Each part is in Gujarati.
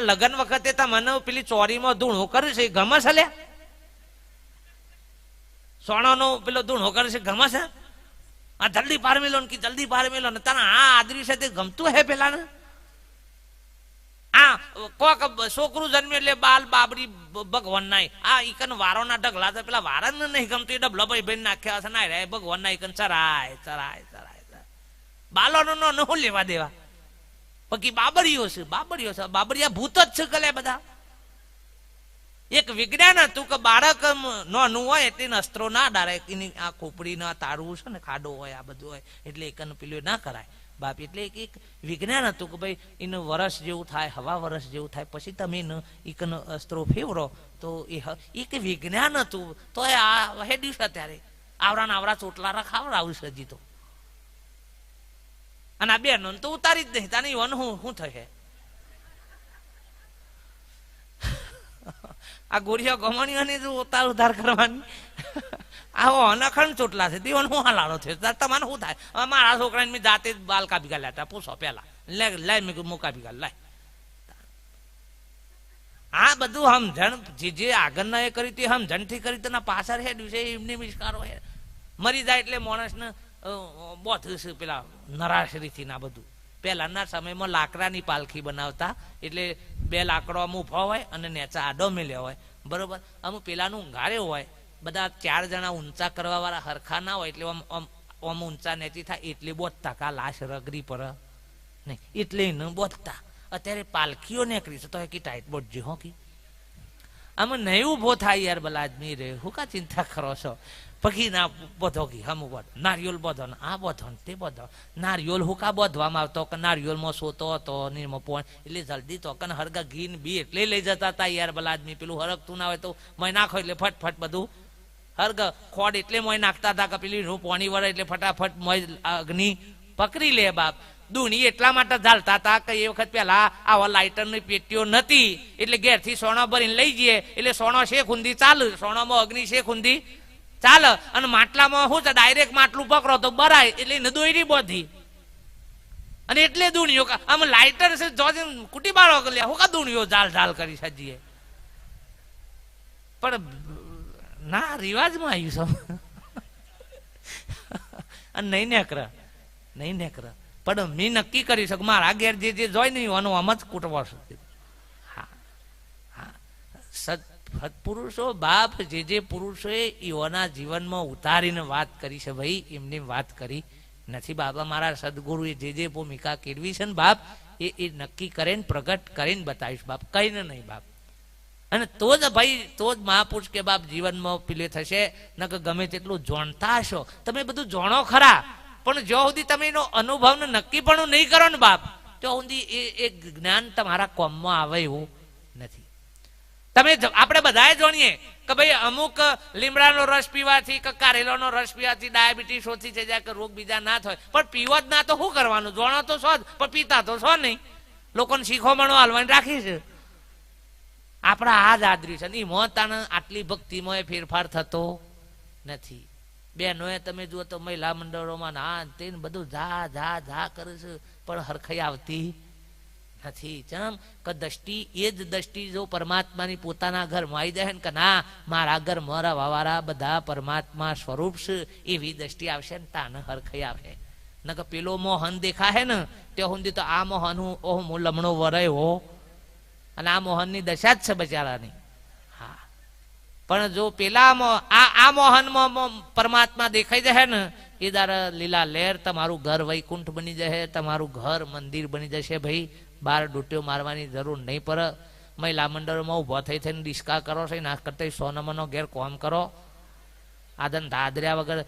લગન વખતે મને પેલી ચોરીમાં ધૂણો કરે છે ગમે છે લે? સોનાનો પેલો ધૂણો કરે છે ગમે છે? આ જલ્દી પાર મેલો ને જલ્દી પાર મેલો ને તને આ આદરી સાથે ગમતું હે પેલા ને? આ કોક છોકરું જન્મ્યું એટલે બાલ બાબરી ભગવાન ના આ ઈકન વારો ના ઢગલા છે પેલા વારા ને નહીં ગમતું એ ડબલો ભાઈ ભાઈ નાખ્યા હશે ના રે ભગવાન ના ઈકન ચરાય ચરાય ચરાય બાલો નો હું લેવા દેવા બાકી બાબરીઓ છે બાબરિયા ભૂત જ છે કલે બધા. એક વિજ્ઞાન હતું કે બાળક નાનું હોય એટલે અસ્ત્રો ના ડારે એની આ ખોપડી ના તારવું છે ને ખાડો હોય આ બધું હોય એટલે એકન પેલું ના કરાય બાપ. એટલે એક વિજ્ઞાન હતું કે ભાઈ એનું વર્ષ જેવું થાય હવા વર્ષ જેવું થાય પછી તમે એકન અસ્ત્રો ફેવરો તો એક વિજ્ઞાન હતું. તો આ હેડ્યું છે ત્યારે આવરા ચોટલા રખાવડાવું છે હજી તો. અને આ બેનો તો ઉતારી જ નહીં તાની વન શું થશે? આ ગોળિયા ગમણીઓની ઉતાર કરવાની આવો અનખંડ ચોટલા છે દીવન હું હાલાડો થયો તમારે શું થાય? મારા છોકરાને મેં જાતે બાલ કાપી ગાલ્યા હતા પૂછો પેલા લાય મેં હું કાપી ગાલ લાય. આ બધું સમજણ જે આગળના એ કરી સમજણ થી કરી તેના પાછળ હેડ્યું છે એમની વિસ્કારો મરી જાય એટલે માણસને બોધ છે પેલા નરાશરીથી ના બધું. પહેલાના સમયમાં લાકડાની પાલખી બનાવતા એટલે બે લાકડો આમ ઉભા હોય અને નેચા આડો મેલ્યો હોય બરોબર. અમુક પેલાનું ઊંઘારે હોય બધા 4 જણા ઊંચા કરવા વાળા હરખા ના હોય એટલે આમ ઊંચા નેચી થાય એટલે બોધતા કા લાશ રગરી પર નહીં એટલે એને બોધતા. અત્યારે પાલખીઓ નીકળી છે તો કે ટાઈટ બોધજો હો કે આમ નહીં ઉભો થાય યાર ભલા આદમી રે હું કા ચિંતા કરો છો? પગી ના બોધો કી હમ બોધ નારિયોલ બોધો ને આ બોધો ને તે બોધો. નારિયોલ હું કા બોધવામાં આવતો કે નારિયોલમાં સોતો હતો પોણ એટલે જલ્દી તો કન હરગા ઘીન બી એટલે લઈ જતા હતા યાર ભલા આદમી. પેલું હરગતું ના હોય તો મય નાખો એટલે ફટફટ બધું હરગ ખોડ એટલે મોય નાખતા હતા કે પેલી પોણી વળે એટલે ફટાફટ મોય અગ્નિ પકડી લે બાપ. દૂણી એટલા માટે ઝાલતા હતા કે એ વખત પેલા આવા લાઇટરની પેટીઓ નથી એટલે ઘેરથી સોનો ભરીને લઈ જઈએ એટલે સોનો શેખ ઊંધી ચાલુ સોનામાં અગ્નિ શેખ ઊંધી ચાલે. અને માટલામાં શું છે ડાયરેક્ટ માટલું પકડો તો બરાય એટલે એને દોરી બધી અને એટલે દૂણીઓ આમ લાઇટર છે જો કુટી બાળો લે હું કા દૂણીઓ ઝાલ કરી સજીએ પણ ના રિવાજમાં આવ્યું છે અને નહીં નેકર પણ મેં નક્કી કરી શકું મારા ઘેર જે જોઈ નહીં એનું આમ જ કૂટવા શકે. સત્પુરુષો બાપ જે પુરુષોએ એઓના જીવનમાં ઉતારીને વાત કરી છે ભાઈ એમની વાત કરી નથી. બાબા મારા સદગુરુએ જે ભૂમિકા કેળવી છે ને બાપ એ નક્કી કરીને પ્રગટ કરીને બતાવીશ બાપ કઈને નહીં બાપ. અને તો જ ભાઈ તો જ મહાપુરુષ કે બાપ જીવનમાં પીલે થશે ન કે ગમે તેટલું જાણતા હશો તમે બધું જાણો ખરા પણ જો સુધી તમે એનો અનુભવને નક્કી પણ નહીં કરો ને બાપ તો સુધી એ જ્ઞાન તમારા કોમમાં આવે એવું નથી. તમે આપણે બધા જાણીએ કે ભાઈ અમુક લીમડાનો રસ પીવાથી કે કારેલાનો રસ પીવાથી ડાયાબિટીસ ઓછી થઈ જાય કે રોગ બીજા ના થાય પણ પીવો જ ના તો શું કરવાનું? જોણો તો છો જ પણ પીતા તો છો નહીં. લોકોને શીખોમણો હાલવાની રાખી છે. આપણા આ જ આદરી છે એ મોતાને આટલી ભક્તિમાં ફેરફાર થતો નથી. બહેનોએ તમે જુઓ તો મહિલા મંડળોમાં ના તેને બધું જા કરે છે પણ હરખાઈ આવતી નથી. ચમ કે દ્રષ્ટિ એ જ દ્રષ્ટિ જો પરમાત્માની પોતાના ઘરમાં આવી જાય ને કે ના મારા ઘર મારા વાવારા બધા પરમાત્મા સ્વરૂપ છે એવી દ્રષ્ટિ આવશે ને તાને હરખાઈ આવશે. ન કે પેલો મોહન દેખાશે ને ત્યાં સુધી તો આ મોહન હું લમણો વરાય હો અને આ મોહનની દશા જ છે બચારાની. હા પણ જો પેલા આ મોહનમાં પરમાત્મા દેખાઈ જશે ને એ દારા લીલા લહેર તમારું ઘર વૈકુંઠ બની જશે તમારું ઘર મંદિર બની જશે ભાઈ. બાર ડૂટ્યો મારવાની જરૂર નહીં પડે. મહિલા મંડળમાં ઉભા થઈને ડિસ્કા કરો છો ના કરતા સોનમનો ઘેર કોમ કરો. આદન દાદર્યા વગર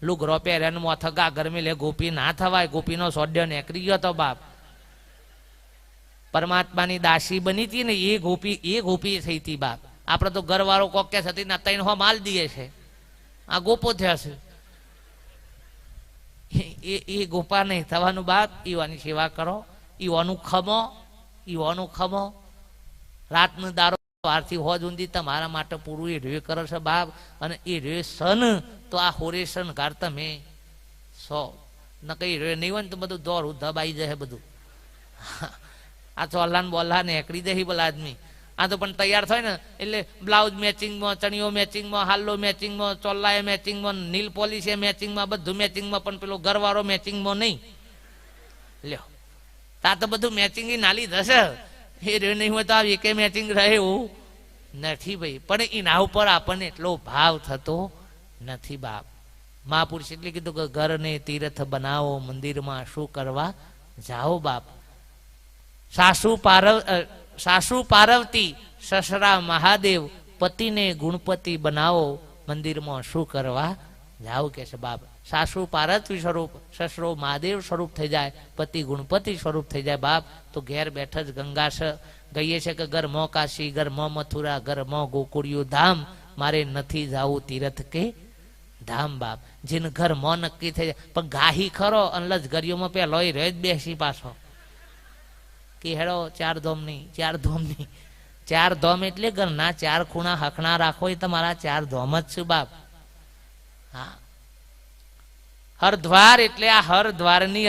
લુગરો પહેર્યા મોથગા ગરમી લે ગોપી ના થવાય. ગોપીનો સોડ્યો નીકળી ગયો તો બાપ. પરમાત્માની દાસી બની હતી ને એ ગોપી થઈ હતી બાપ. આપડે તો ઘરવાળો કોક કે હતી ના તૈણ હો માલ દઈએ છે આ ગોપો થયા છે એ ગોપા નહીં થવાનું બાપ. ઈવાની સેવા કરો ઈવાનું ખમો રાતનું દારો વારથી હોજ ઊંધી તમારા માટે પૂરું એ રે કરે છે બાપ. અને એ રે સન તો આ હોરે સન ઘર તમે સો ન કઈ રે નહીં હોય ને તો બધું દોર દબાઈ જાય બધું. આ ચોલ્લાન બોલ્લા નેકડી દે બોલા આદમી. આ તો પણ તૈયાર થાય ને એટલે બ્લાઉઝ મેચિંગમાં, ચણિયો મેચિંગમાં, હાલ્લો મેચિંગમાં, ચોલ્લાએ મેચિંગમાં, નીલ પોલિશે મેચિંગમાં, બધું મેચિંગમાં, પણ પેલો ઘરવાળો મેચિંગમાં નહીં. લ્યો તા તો બધું મેચિંગ નાલી થશે, એ રહ્યો નહીં હોય તો આ એકે મેચિંગ રહે એવું નથી ભાઈ. પણ એના ઉપર આપણને એટલો ભાવ થતો નથી બાપ. મહાપુરુષ એટલે કીધું કે ઘરને તીર્થ બનાવો, મંદિરમાં શું કરવા જાઓ બાપ. સાસુ પાર્વતી, સસરા મહાદેવ, પતિને ગુણપતિ બનાવો, મંદિરમાં શું કરવા જાઓ કે છે બાપ. સાસુ પાર્વતી સ્વરૂપ, સસરો મહાદેવ સ્વરૂપ થઈ જાય, પતિ ગુણપતિ સ્વરૂપ થઈ જાય બાપ. તો ઘેર બેઠ જ ગંગા ગઈએ છે કે ઘર મો કાશી, ઘર મો મથુરા, ઘર મો ગોકુળિયું ધામ, મારે નથી જાવું તીર્થ કે ધામ બાપ. જેને ઘર મો નક્કી થઈ જાય, પણ ગાહી ખરો અને લજગરીઓમાં પેલો રહે જ બેસી પાછો કે હેડો ચાર ધોમની, ચાર ધોમની. ચાર ધોમ એટલે ઘરના ચાર ખૂણા હકણા રાખો, એ તમારા ચાર ધોમ જ છું બાપ. હા, હરદ્વાર એટલે આ હરદ્વારની